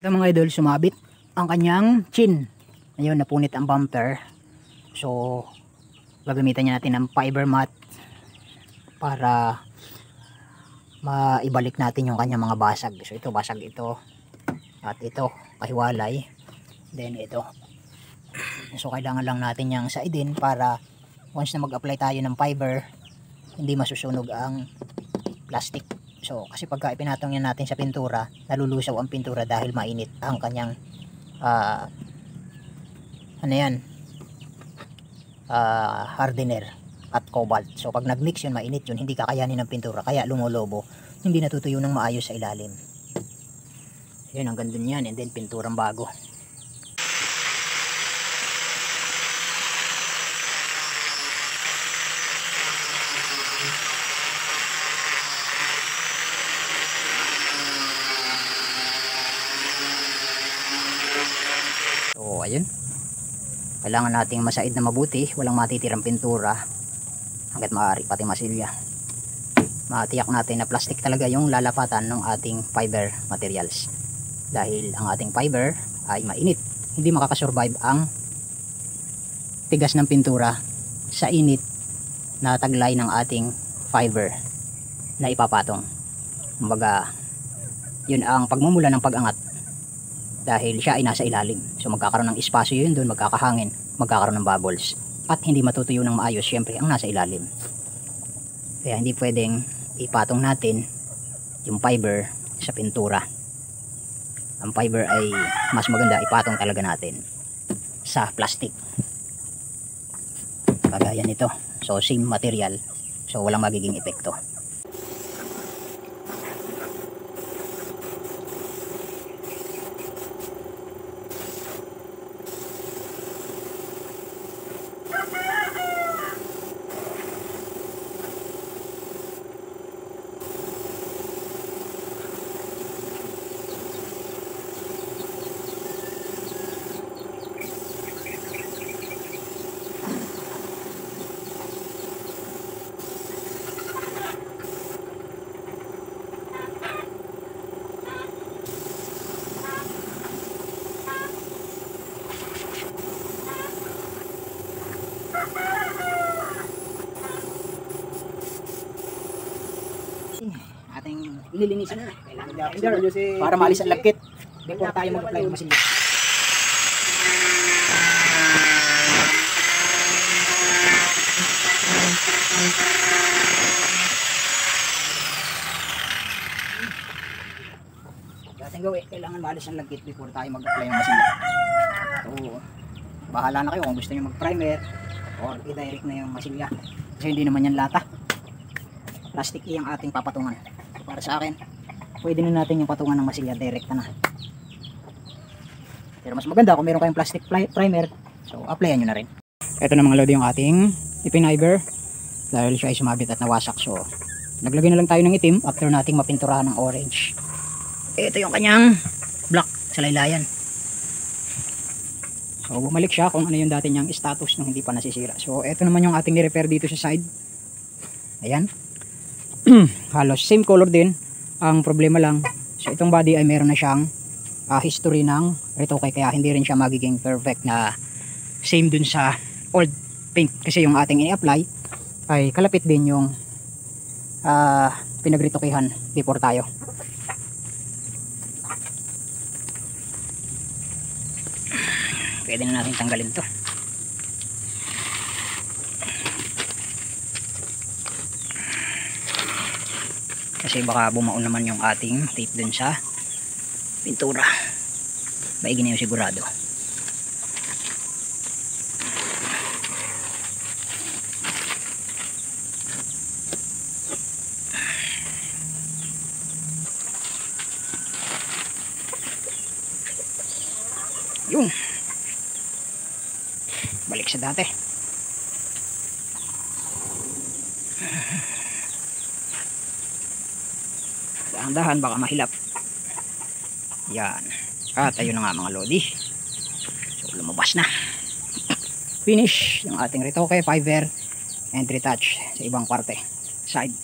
Ito mga idol, sumabit ang kanyang chin. Ngayon napunit ang bumper. So gagamitan niya natin ng fiber mat para maibalik natin yung kanyang mga basag. So ito basag ito at ito pahiwalay. Then ito. So kailangan lang natin yang saidin para once na mag-apply tayo ng fiber, hindi masusunog ang plastic. So kasi pagka ipinatong yan natin sa pintura, nalulusaw ang pintura dahil mainit ang kanyang hardener at cobalt. So pag nagmix yun, mainit yun, hindi kakayanin ng pintura, kaya lumolobo, hindi natutuyo ng maayos sa ilalim. Yun ang ganda niyan, and then pinturang bago. So ayun, kailangan nating masaid na mabuti, walang matitirang pintura hanggat maaari, pati masilya. Matiyak natin na plastic talaga yung lalapatan ng ating fiber materials, dahil ang ating fiber ay mainit, hindi makakasurvive ang tigas ng pintura sa init na taglay ng ating fiber na ipapatong. Kumbaga yun ang pagmumula ng pag-angat, dahil siya ay nasa ilalim. So magkakaroon ng espasyo yun doon, magkakahangin, magkakaroon ng bubbles, at hindi matutuyo ng maayos syempre ang nasa ilalim. Kaya hindi pwedeng ipatong natin yung fiber sa pintura. Ang fiber ay mas maganda ipatong talaga natin sa plastic, kagaya nito. So same material, so walang magiging epekto. Ating ililinisin na para maalis ang lagkit before tayo mag-apply ng masilya. Dating gawin, kailangan maalis ang lagkit before tayo mag-apply ng masilya. So bahala na kayo kung gusto nyo mag-primer or i-direct na yung masilya, kasi hindi naman yan lata, plastic yung ating papatungan. So para sa akin, pwede na natin yung patungan ng masilya direct na. Pero mas maganda kung meron kayong plastic primer, so applyan nyo na rin. Ito na mga lodi yung ating ipiniber, dahil siya ay sumabit at nawasak. So naglagay na lang tayo ng itim after nating mapinturahan ng orange. Ito yung kanyang black sa laylayan. So bumalik siya kung ano yung dati niyang status nung hindi pa nasisira. So ito naman yung ating ni-repair dito sa side. Ayan. Halos same color din. Ang problema lang, so itong body ay meron na siyang history ng retoke, kaya hindi rin siya magiging perfect na same dun sa old paint, kasi yung ating i-apply ay kalapit din yung pinagretokehan before tayo. Pwede na natin tanggalin to. Kasi baka bumaon naman yung ating tape dun sa pintura. Maigi na yung sigurado. Yung balik sa dati. Dahan-dahan, baka mahilap. Yan. At ayun na nga mga lodi. So lumabas na. Finish yung ating retoke, fiber and retouch sa ibang parte. Side.